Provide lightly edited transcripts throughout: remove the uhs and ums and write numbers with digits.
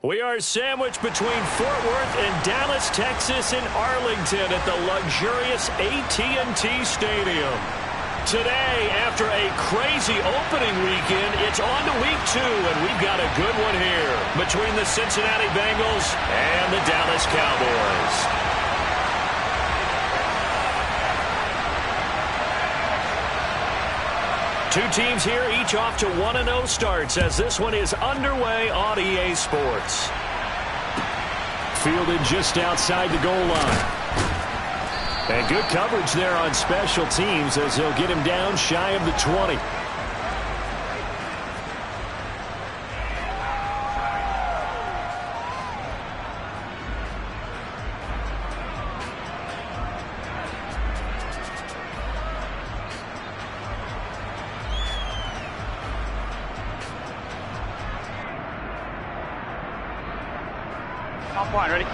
We are sandwiched between Fort Worth and Dallas, Texas, and Arlington at the luxurious AT&T Stadium. Today, after a crazy opening weekend, it's on to week 2, and we've got a good one here between the Cincinnati Bengals and the Dallas Cowboys. Two teams here, each off to 1-0 starts as this one is underway on EA Sports. Fielded just outside the goal line. And good coverage there on special teams as they'll get him down shy of the 20. Top line, ready?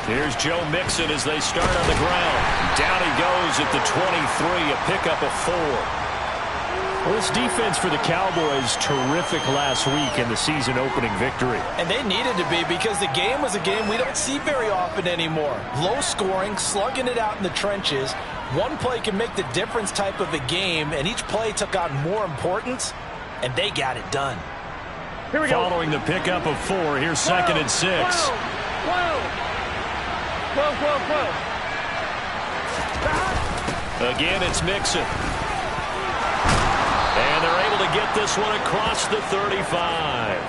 Here's Joe Mixon as they start on the ground. Down he goes at the 23, a pickup of 4. Well, this defense for the Cowboys, terrific last week in the season-opening victory. And they needed to be because the game was a game we don't see very often anymore. Low scoring, slugging it out in the trenches. One play can make the difference type of a game, and each play took on more importance, and they got it done. Here we go. Following the pickup of 4, here's second and 6. 12. Again, it's Mixon. And they're able to get this one across the 35.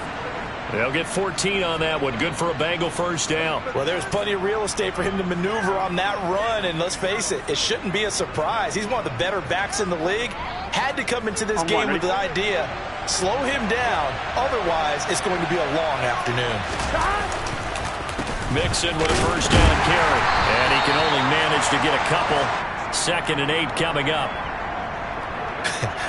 They'll get 14 on that one. Good for a Bengal first down. Well, there's plenty of real estate for him to maneuver on that run, and let's face it, it shouldn't be a surprise. He's one of the better backs in the league. Had to come into this game with the idea, slow him down, otherwise it's going to be a long afternoon. Mixon with a first down carry, and he can only manage to get a couple. 2nd and 8 coming up.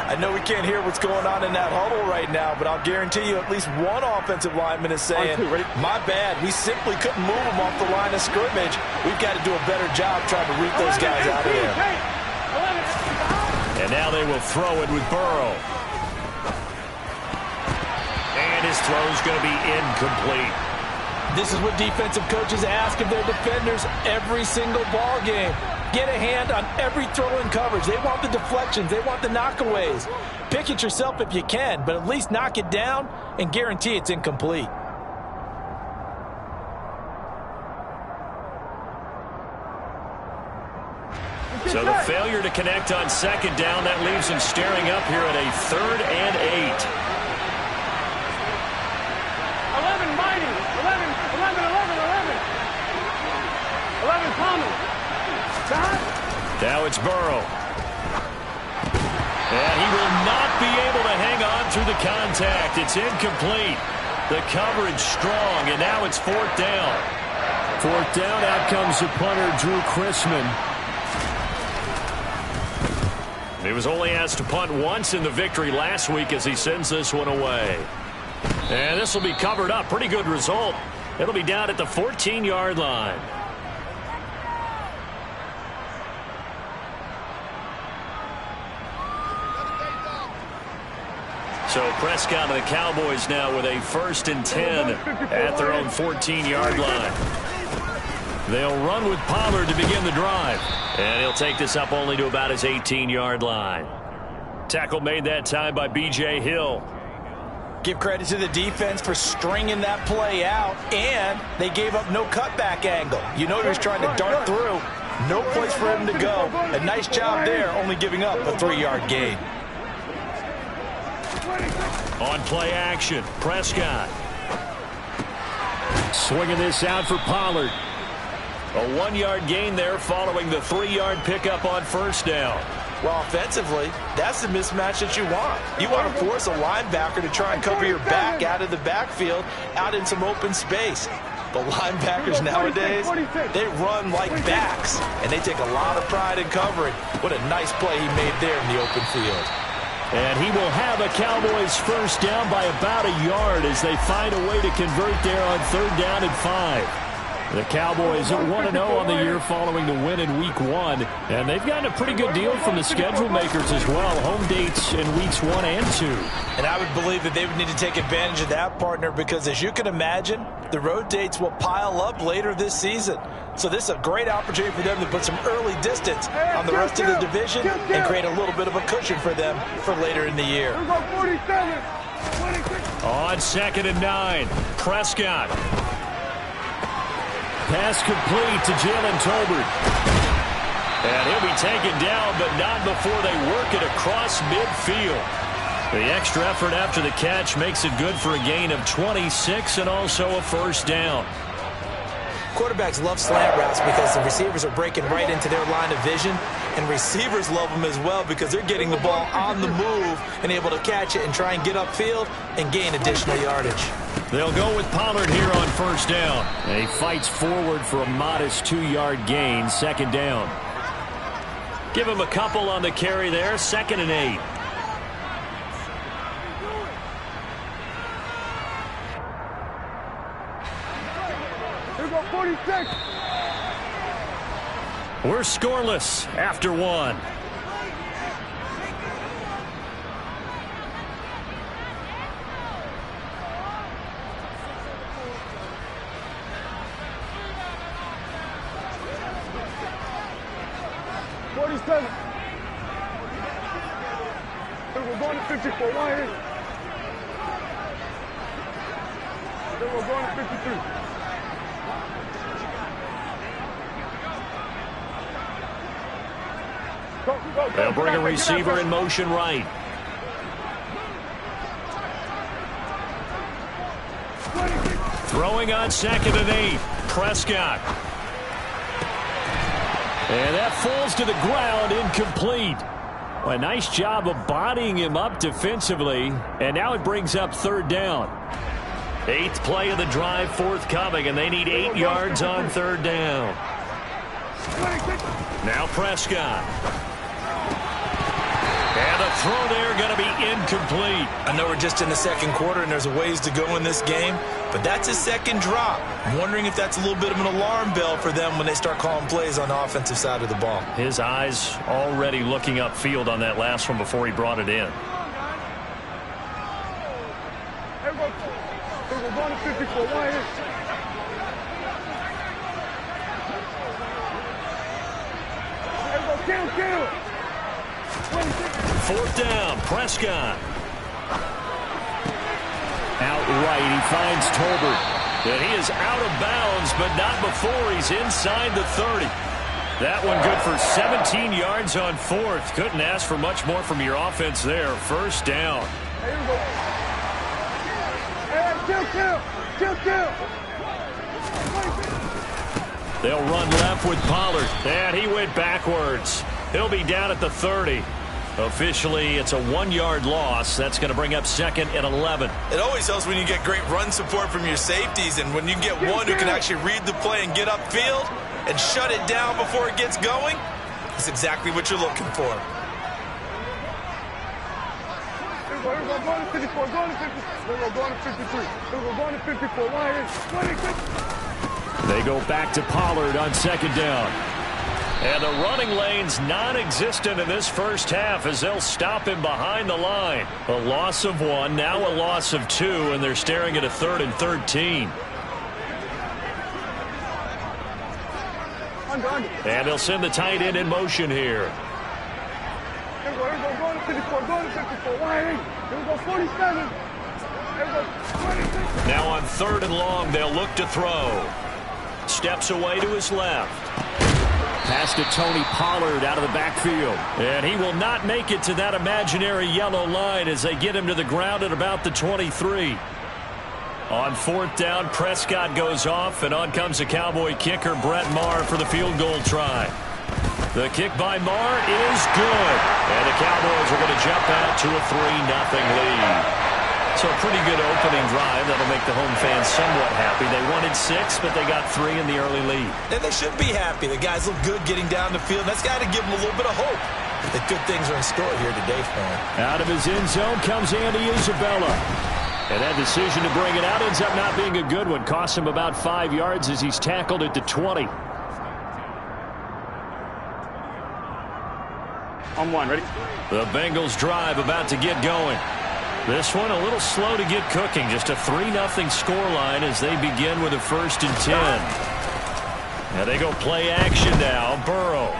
I know we can't hear what's going on in that huddle right now, but I'll guarantee you at least one offensive lineman is saying, my bad, we simply couldn't move him off the line of scrimmage. We've got to do a better job trying to root those guys out of there. And now they will throw it with Burrow. And his throw's going to be incomplete. This is what defensive coaches ask of their defenders every single ball game. Get a hand on every throw in coverage. They want the deflections. They want the knockaways. Pick it yourself if you can, but at least knock it down and guarantee it's incomplete. So the failure to connect on 2nd down, that leaves him staring up here at a 3rd and 8. 11 Mighty. 11 Common. Now it's Burrow. And he will not be able to hang on through the contact. It's incomplete. The coverage strong, and now it's 4th down. 4th down, out comes the punter, Drew Chrisman. He was only asked to punt once in the victory last week as he sends this one away. And this will be covered up. Pretty good result. It'll be down at the 14-yard line. So Prescott and the Cowboys now with a 1st and 10 at their own 14-yard line. They'll run with Pollard to begin the drive. And he'll take this up only to about his 18-yard line. Tackle made that time by B.J. Hill. Give credit to the defense for stringing that play out, and they gave up no cutback angle. You know he was trying to dart through. No place for him to go. A nice job there, only giving up a 3-yard gain. On play action, Prescott. Swinging this out for Pollard. A 1-yard gain there following the 3-yard pickup on 1st down. Well, offensively, that's the mismatch that you want. You want to force a linebacker to try and cover your back out of the backfield, out in some open space. The linebackers nowadays, they run like backs, and they take a lot of pride in covering. What a nice play he made there in the open field. And he will have a Cowboys first down by about a yard as they find a way to convert there on 3rd down and 5. The Cowboys at 1-0 on the year following the win in Week 1. And they've gotten a pretty good deal from the schedule makers as well. Home dates in Weeks 1 and 2. And I would believe that they would need to take advantage of that, partner, because as you can imagine, the road dates will pile up later this season. So this is a great opportunity for them to put some early distance on the rest of the division and create a little bit of a cushion for them for later in the year. On 2nd and 9, Prescott. Pass complete to Jalen Tolbert. And he'll be taken down, but not before they work it across midfield. The extra effort after the catch makes it good for a gain of 26 and also a first down. Quarterbacks love slant routes because the receivers are breaking right into their line of vision, and receivers love them as well because they're getting the ball on the move and able to catch it and try and get upfield and gain additional yardage. They'll go with Pollard here on first down. And he fights forward for a modest 2-yard gain, 2nd down. Give him a couple on the carry there, 2nd and 8. We're scoreless after 1. We're going to 54. Then we're going to 53. They'll bring a receiver in motion right. Throwing on 2nd and 8. Prescott. And that falls to the ground, incomplete. Well, a nice job of bodying him up defensively. And now it brings up 3rd down. 8th play of the drive forthcoming, and they need 8 yards on 3rd down. Now Prescott. And the throw there going to be incomplete. I know we're just in the 2nd quarter and there's a ways to go in this game, but that's his 2nd drop. I'm wondering if that's a little bit of an alarm bell for them when they start calling plays on the offensive side of the ball. His eyes already looking upfield on that last one before he brought it in. We're going to 54. Kill. 4th down, Prescott. Outright, he finds Tolbert. And he is out of bounds, but not before he's inside the 30. That one good for 17 yards on 4th. Couldn't ask for much more from your offense there. 1st down. Kill. They'll run left with Pollard. And he went backwards. He'll be down at the 30. Officially, it's a 1-yard loss. That's going to bring up 2nd and 11. It always helps when you get great run support from your safeties, and when you get one who can actually read the play and get upfield and shut it down before it gets going, that's exactly what you're looking for. We're going to 54. We're going to 53. We're going to 53. We're going to 54. They go back to Pollard on 2nd down. And the running lane's non-existent in this first half as they'll stop him behind the line. A loss of 1, now a loss of 2, and they're staring at a 3rd and 13. And they'll send the tight end in motion here. Now on 3rd and long, they'll look to throw. Steps away to his left. Pass to Tony Pollard out of the backfield. And he will not make it to that imaginary yellow line as they get him to the ground at about the 23. On 4th down, Prescott goes off, and on comes the Cowboy kicker, Brett Maher, for the field goal try. The kick by Maher is good. And the Cowboys are going to jump out to a 3-0 lead. So a pretty good opening drive. That'll make the home fans somewhat happy. They wanted 6, but they got 3 in the early lead. And they should be happy. The guys look good getting down the field. That's got to give them a little bit of hope that good things are in store here today for him. Out of his end zone comes Andy Isabella. And that decision to bring it out ends up not being a good one. Costs him about 5 yards as he's tackled at the 20. On one, ready? The Bengals drive about to get going. This one a little slow to get cooking. Just a 3-0 scoreline as they begin with a 1st and 10. Now they go play action now. Burrow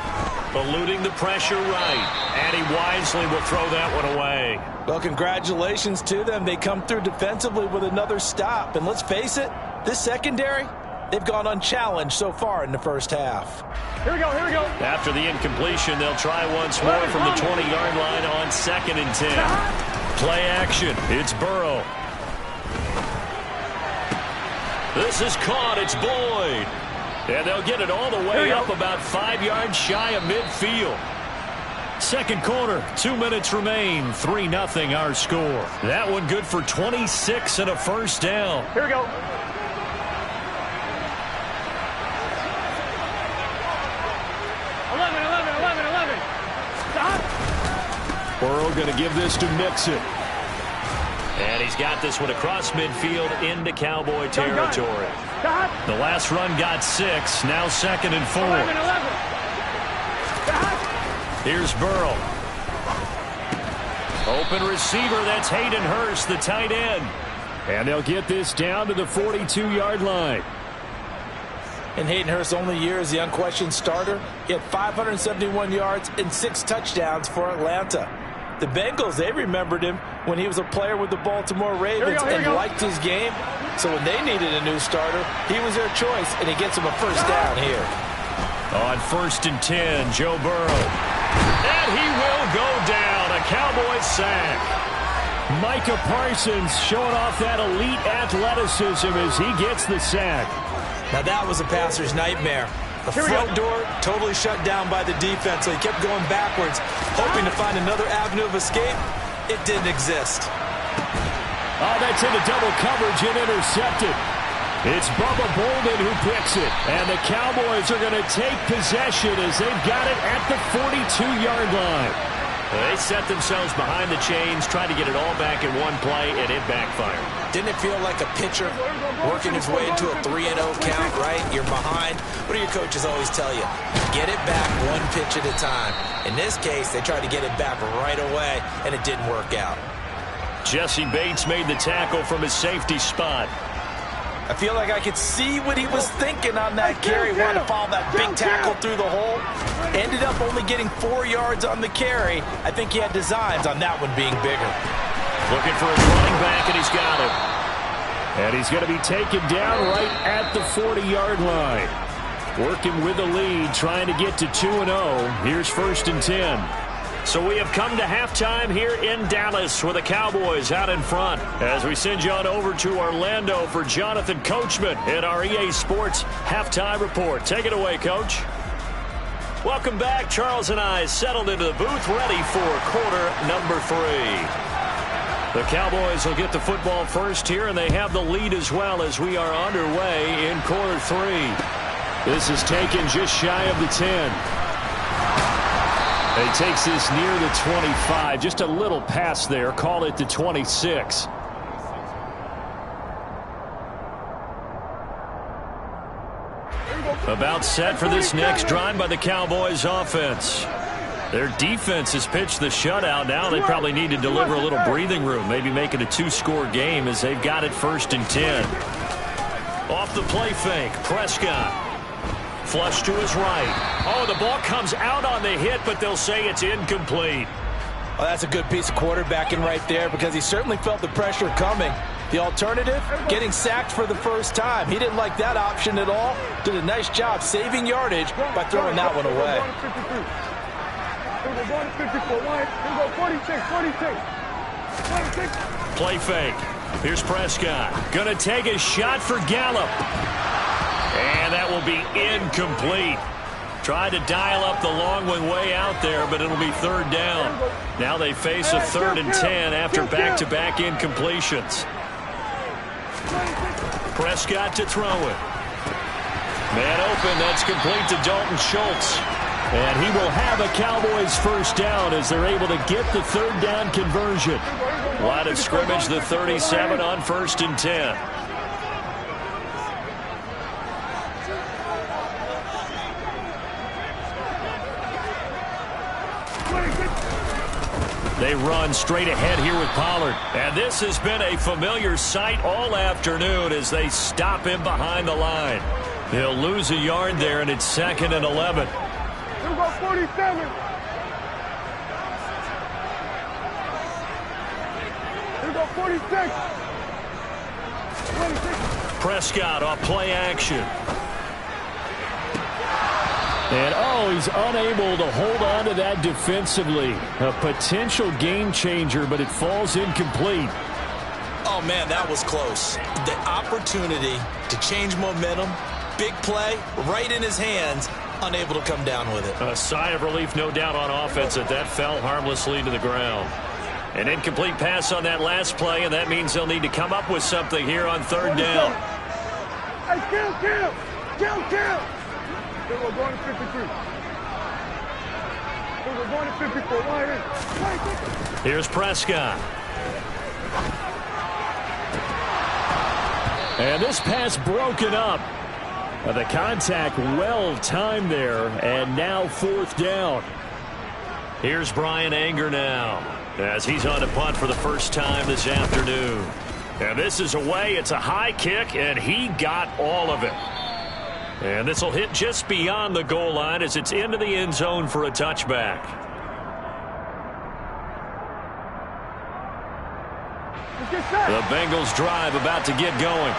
eluding the pressure right. And he wisely will throw that one away. Well, congratulations to them. They come through defensively with another stop. And let's face it, this secondary, they've gone unchallenged so far in the first half. Here we go, here we go. After the incompletion, they'll try once more from the 20-yard line on 2nd and 10. Play action. It's Burrow. This is caught. It's Boyd. And they'll get it all the way up about 5 yards shy of midfield. Second quarter, 2 minutes remain. 3-0 our score. That one good for 26 and a first down. Here we go. Burrow going to give this to Mixon. And he's got this one across midfield into Cowboy territory. The last run got 6. Now 2nd and 4. 11. Here's Burrow. Open receiver. That's Hayden Hurst, the tight end. And they'll get this down to the 42-yard line. In Hayden Hurst's only year as the unquestioned starter, he had 571 yards and 6 touchdowns for Atlanta. The Bengals, they remembered him when he was a player with the Baltimore Ravens and liked his game. So when they needed a new starter, he was their choice, and he gets them a first down here. On 1st and 10, Joe Burrow. And he will go down. A Cowboy sack. Micah Parsons showing off that elite athleticism as he gets the sack. Now that was a passer's nightmare. The front door totally shut down by the defense, so he kept going backwards, hoping to find another avenue of escape. It didn't exist. Oh, that's into double coverage and intercepted. It's Bubba Bolden who picks it. And the Cowboys are going to take possession as they've got it at the 42-yard line. They set themselves behind the chains, trying to get it all back in one play, and it backfired. Didn't it feel like a pitcher working his way into a 3-0 count, right? You're behind. What do your coaches always tell you? Get it back one pitch at a time. In this case, they tried to get it back right away, and it didn't work out. Jesse Bates made the tackle from his safety spot. I feel like I could see what he was thinking on that carry. Wanted to follow that big tackle through the hole. Ended up only getting 4 yards on the carry. I think he had designs on that one being bigger. Looking for his running back, and he's got it. And he's going to be taken down right at the 40-yard line. Working with the lead, trying to get to 2-0. Here's 1st and 10. So we have come to halftime here in Dallas with the Cowboys out in front. As we send you on over to Orlando for Jonathan Coachman in our EA Sports Halftime Report. Take it away, Coach. Welcome back. Charles and I settled into the booth, ready for quarter number 3. The Cowboys will get the football first here, and they have the lead as well as we are underway in quarter 3. This is taken just shy of the 10. He takes this near the 25. Just a little pass there. Call it the 26. About set for this next drive by the Cowboys offense. Their defense has pitched the shutout. Now they probably need to deliver a little breathing room. Maybe make it a 2-score game as they've got it 1st and 10. Off the play fake. Prescott. Flush to his right. Oh, the ball comes out on the hit, but they'll say it's incomplete. Well, that's a good piece of quarterbacking right there because he certainly felt the pressure coming. The alternative, getting sacked for the first time. He didn't like that option at all. Did a nice job saving yardage by throwing that one away. Play fake. Here's Prescott. Gonna take a shot for Gallup. And that will be incomplete. Tried to dial up the long one way out there, but it'll be 3rd down. Now they face a 3rd and 10 after back-to-back incompletions. Prescott to throw it. Man open, that's complete to Dalton Schultz. And he will have a Cowboys first down as they're able to get the third down conversion. Line of scrimmage, the 37 on 1st and 10. They run straight ahead here with Pollard. And this has been a familiar sight all afternoon as they stop him behind the line. He'll lose a yard there, and it's 2nd and 11. Here we go, 47. Here we go, 46. 26. Prescott off play action. And, he's unable to hold on to that defensively. A potential game changer, but it falls incomplete. Oh, man, that was close. The opportunity to change momentum, big play, right in his hands, unable to come down with it. A sigh of relief, no doubt, on offense that fell harmlessly to the ground. An incomplete pass on that last play, and that means they'll need to come up with something here on 3rd down. Hey, kill. Here we're going to 53. Here we're going to 54. Wide in. Here's Prescott. And this pass broken up. The contact well timed there, and now 4th down. Here's Brian Anger now as he's on to punt for the first time this afternoon. And this is away. It's a high kick, and he got all of it. And this will hit just beyond the goal line as it's into the end zone for a touchback. The Bengals drive about to get going.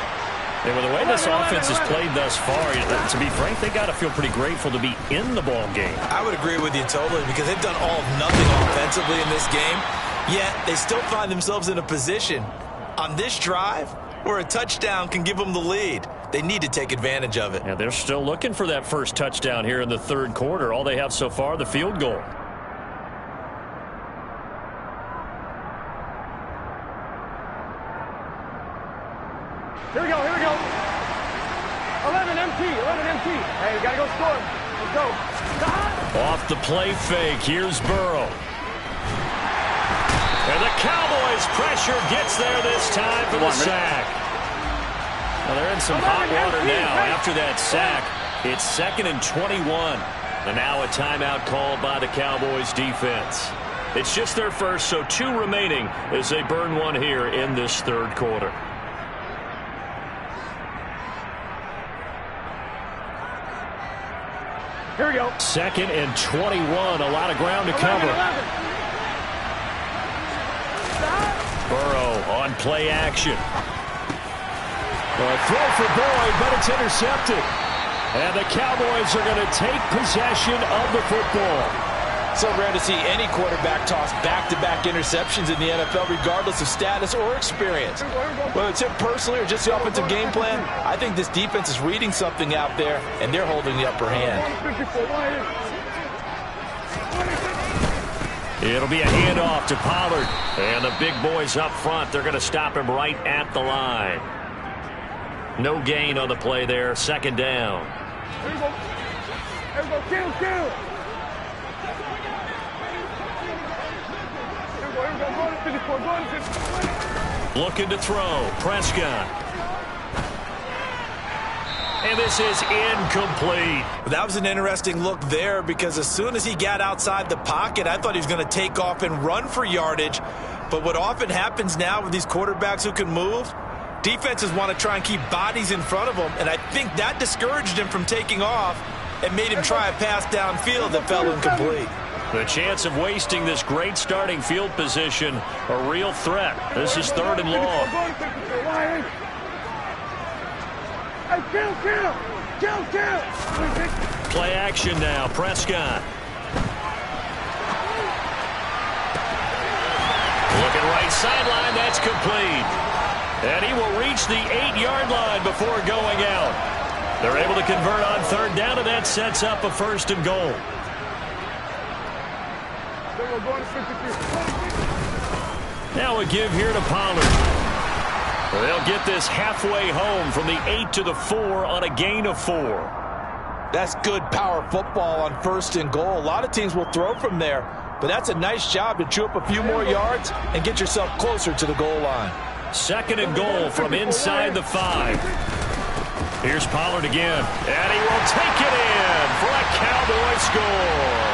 And with the way this offense has played thus far, to be frank, they got to feel pretty grateful to be in the ball game. I would agree with you totally because they've done all of nothing offensively in this game, yet they still find themselves in a position on this drive where a touchdown can give them the lead. They need to take advantage of it. Yeah, they're still looking for that first touchdown here in the 3rd quarter. All they have so far, the field goal. Here we go. 11 empty. Hey, we got to go score. Let's go. Stop. Off the play fake, here's Burrow. And the Cowboys pressure gets there this time for the sack. Well, they're in some hot water now after that sack. It's 2nd and 21. And now a timeout called by the Cowboys defense. It's just their first, so 2 remaining as they burn one here in this 3rd quarter. Here we go. 2nd and 21. A lot of ground to cover. 11. Burrow on play action. A throw for Boyd, but it's intercepted. And the Cowboys are going to take possession of the football. So rare to see any quarterback toss back-to-back interceptions in the NFL, regardless of status or experience. Whether it's him personally or just the offensive game plan, I think this defense is reading something out there, and they're holding the upper hand. It'll be a handoff to Pollard. And the big boys up front, they're going to stop him right at the line. No gain on the play there. 2nd down. Here we go. Kill. Looking to throw. Prescott. And this is incomplete. That was an interesting look there because as soon as he got outside the pocket, I thought he was going to take off and run for yardage. But what often happens now with these quarterbacks who can move, defenses want to try and keep bodies in front of them, and I think that discouraged him from taking off and made him try a pass downfield that fell incomplete. The chance of wasting this great starting field position, a real threat. This is 3rd and long. Kill. Play action now. Prescott. Looking right sideline. That's complete. And he will reach the 8-yard line before going out. They're able to convert on 3rd down, and that sets up a 1st and goal. Now a give here to Pollard. They'll get this halfway home from the 8 to the 4 on a gain of 4. That's good power football on 1st and goal. A lot of teams will throw from there, but that's a nice job to chew up a few more yards and get yourself closer to the goal line. 2nd and goal from inside the 5. Here's Pollard again, and he will take it in for a Cowboy score.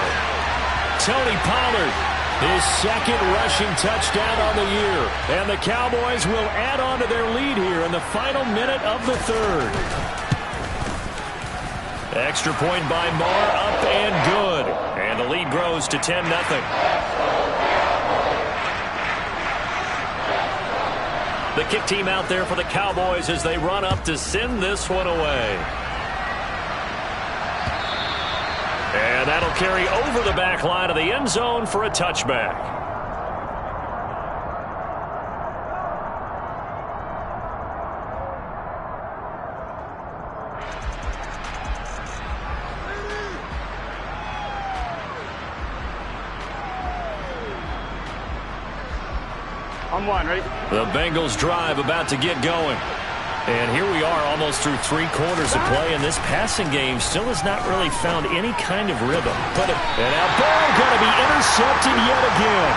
Tony Pollard, his 2nd rushing touchdown on the year, and the Cowboys will add on to their lead here in the final minute of the 3rd. Extra point by Moore, up and good. And the lead grows to 10-0. The kick team out there for the Cowboys as they run up to send this one away. And that'll carry over the back line of the end zone for a touchback. I'm one, ready? The Bengals drive about to get going. And here we are almost through 3 quarters of play, and this passing game still has not really found any kind of rhythm. And now ball going to be intercepted yet again.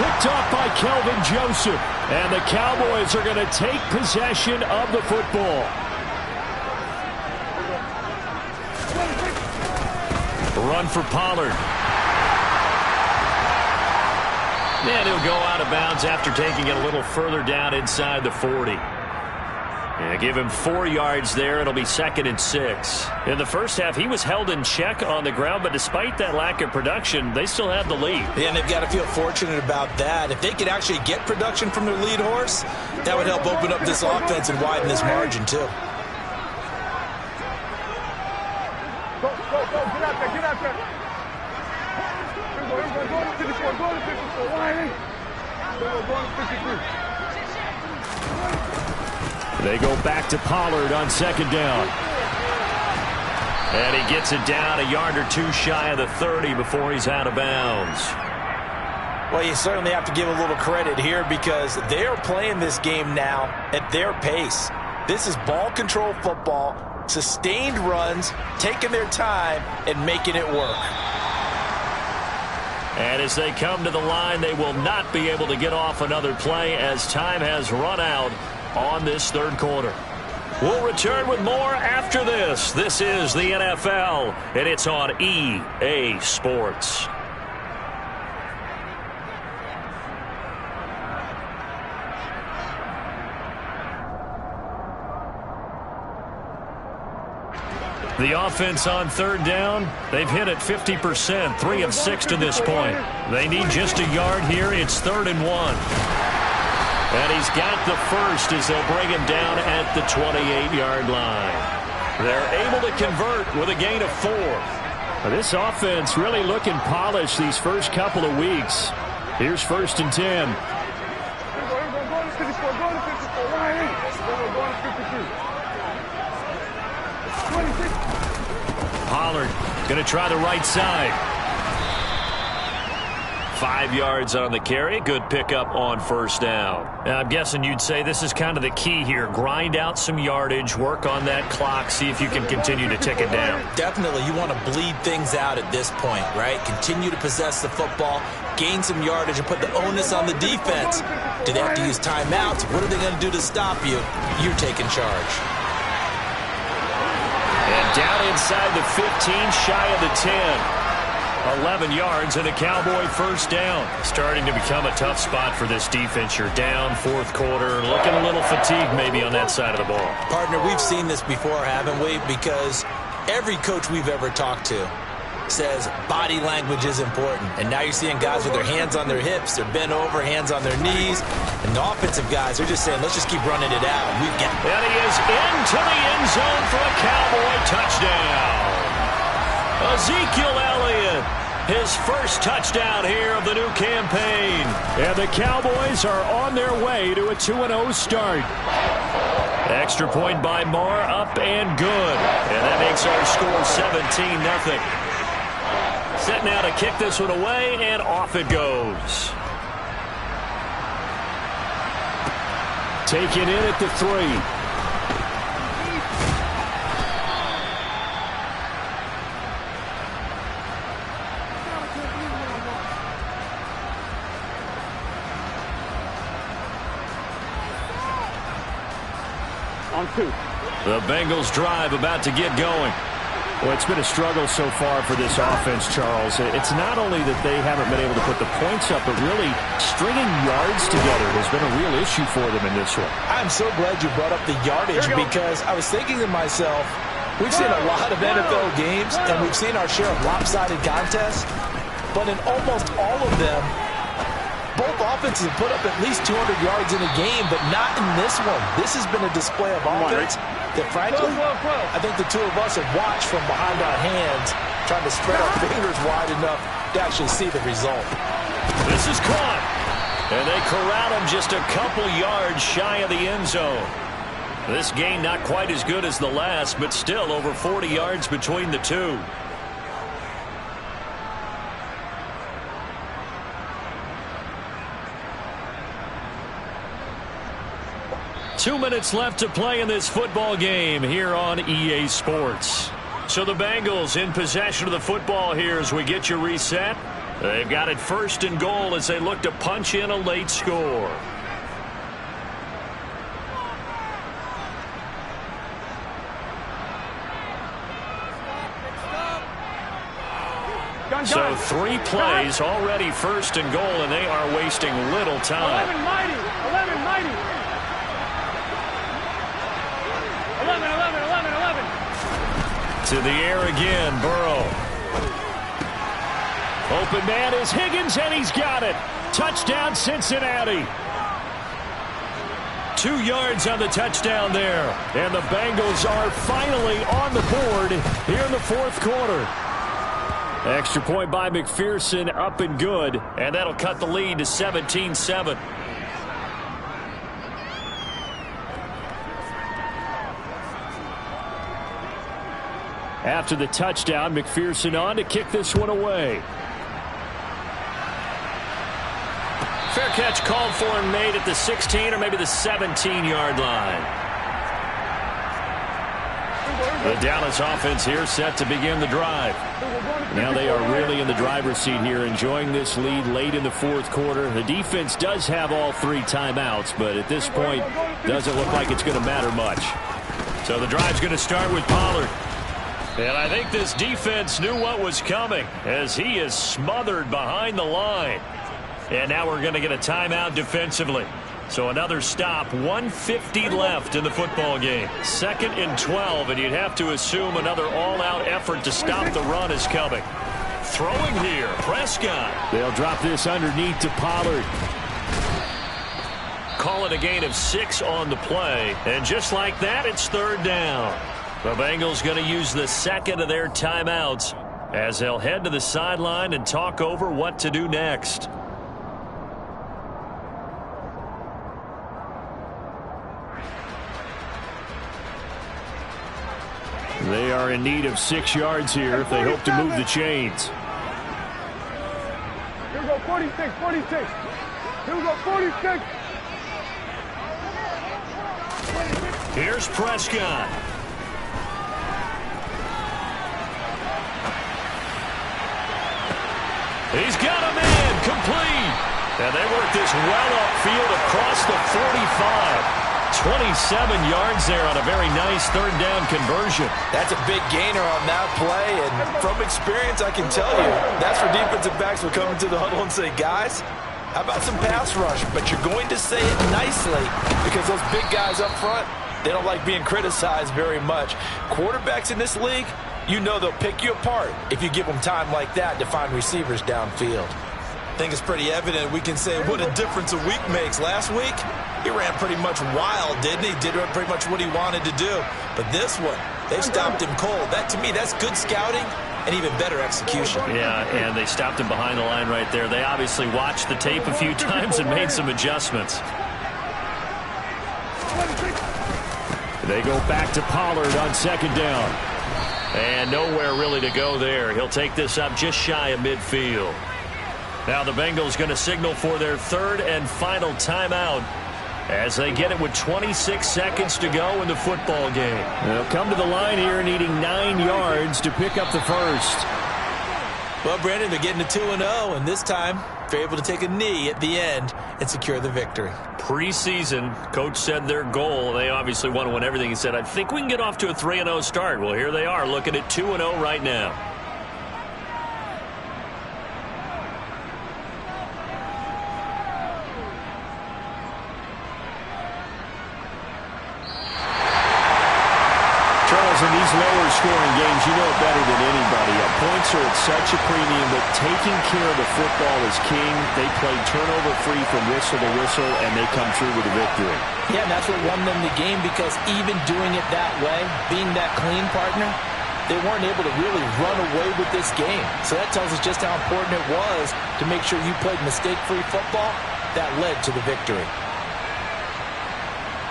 Picked off by Kelvin Joseph. And the Cowboys are going to take possession of the football. Run for Pollard. And he'll go out of bounds after taking it a little further down inside the 40. And give him 4 yards there. It'll be 2nd and 6. In the first half, he was held in check on the ground, but despite that lack of production, they still have the lead. Yeah, and they've got to feel fortunate about that. If they could actually get production from their lead horse, that would help open up this offense and widen this margin, too. Go, get out there, get out there. Go to 54, go to 54, Wiley. Go to 53. They go back to Pollard on 2nd down. And he gets it down a yard or 2 shy of the 30 before he's out of bounds. Well, you certainly have to give a little credit here because they are playing this game now at their pace. This is ball control football, sustained runs, taking their time, and making it work. And as they come to the line, they will not be able to get off another play as time has run out on this 3rd quarter. We'll return with more after this. This is the NFL, and it's on EA Sports. The offense on 3rd down, they've hit it 50%, 3 of 6 to this point. They need just a yard here. It's 3rd and 1. And he's got the first as they'll bring him down at the 28-yard line. They're able to convert with a gain of 4. This offense really looking polished these first couple of weeks. Here's 1st and 10. Pollard going to try the right side. 5 yards on the carry. Good pickup on 1st down. Now, I'm guessing you'd say this is kind of the key here. Grind out some yardage, work on that clock, see if you can continue to tick it down. Definitely. You want to bleed things out at this point, right? Continue to possess the football, gain some yardage, and put the onus on the defense. Do they have to use timeouts? What are they going to do to stop you? You're taking charge. And down inside the 15, shy of the 10. 11 yards and a Cowboy 1st down. Starting to become a tough spot for this defense. You're down 4th quarter, looking a little fatigued maybe on that side of the ball. Partner, we've seen this before, haven't we? Because every coach we've ever talked to says body language is important. And now you're seeing guys with their hands on their hips, they're bent over, hands on their knees. And the offensive guys are just saying, let's just keep running it out. And he is into the end zone for a Cowboy touchdown. Ezekiel Elliott, his first touchdown here of the new campaign. And the Cowboys are on their way to a 2-0 start. Extra point by Moore, up and good. And that makes our score 17-0. Set now to kick this one away, and off it goes. Taken in at the 3. On 2. The Bengals drive about to get going. Well, it's been a struggle so far for this offense, Charles. It's not only that they haven't been able to put the points up, but really stringing yards together has been a real issue for them in this one. I'm so glad you brought up the yardage because I was thinking to myself, we've seen a lot of NFL games and we've seen our share of lopsided contests, but in almost all of them, both offenses have put up at least 200 yards in a game, but not in this one. This has been a display of offense that, frankly, I think the two of us have watched from behind our hands, trying to spread our fingers wide enough to actually see the result. This is caught. And they corral him just a couple yards shy of the end zone. This gain not quite as good as the last, but still over 40 yards between the two. Two minutes left to play in this football game here on EA Sports. So the Bengals in possession of the football here as we get you reset. They've got it first and goal as they look to punch in a late score. So 3 plays already first and goal, and they are wasting little time. 11 mighty. 11 mighty. 11. To the air again, Burrow. Open man is Higgins, and he's got it. Touchdown, Cincinnati. 2 yards on the touchdown there. And the Bengals are finally on the board here in the fourth quarter. Extra point by McPherson, up and good. And that'll cut the lead to 17-7. After the touchdown, McPherson on to kick this one away. Fair catch called for and made at the 16 or maybe the 17-yard line. The Dallas offense here set to begin the drive. Now they are really in the driver's seat here, enjoying this lead late in the fourth quarter. The defense does have all 3 timeouts, but at this point, doesn't look like it's going to matter much. So the drive's going to start with Pollard. And I think this defense knew what was coming as he is smothered behind the line. And now we're going to get a timeout defensively. So another stop, 1:50 left in the football game. 2nd and 12, and you'd have to assume another all-out effort to stop the run is coming. Throwing here, Prescott. They'll drop this underneath to Pollard. Call it a gain of 6 on the play. And just like that, it's 3rd down. The Bengals going to use the 2nd of their timeouts as they'll head to the sideline and talk over what to do next. They are in need of 6 yards here if they hope to move the chains. Here we go, 46. Here we go, 46. Here's Prescott. He's got a man complete. And they work this well upfield across the 45. 27 yards there on a very nice 3rd down conversion. That's a big gainer on that play, and from experience I can tell you, that's where defensive backs will come into the huddle and say, guys, how about some pass rush? But you're going to say it nicely because those big guys up front, they don't like being criticized very much. Quarterbacks in this league, you know they'll pick you apart if you give them time like that to find receivers downfield. I think it's pretty evident we can say what a difference a week makes. Last week, he ran pretty much wild, didn't he? Did pretty much what he wanted to do. But this one, they stopped him cold. That, to me, that's good scouting and even better execution. Yeah, and they stopped him behind the line right there. They obviously watched the tape a few times and made some adjustments. They go back to Pollard on 2nd down. And nowhere really to go there. He'll take this up just shy of midfield. Now the Bengals going to signal for their 3rd and final timeout as they get it with 26 seconds to go in the football game. They'll come to the line here needing 9 yards to pick up the first. Well, Brandon, they're getting to 2-0, and this time they're able to take a knee at the end and secure the victory. Preseason, coach said their goal, they obviously want to win everything. He said, I think we can get off to a 3-0 start. Well, here they are looking at 2-0 right now. Charles, in these lower scoring games, you know it better than anybody. Points are at such a premium, but taking care of the football is king. They play turnover-free from whistle to whistle, and they come through with a victory. Yeah, and that's what won them the game, because even doing it that way, being that clean partner, they weren't able to really run away with this game. So that tells us just how important it was to make sure you played mistake-free football. That led to the victory.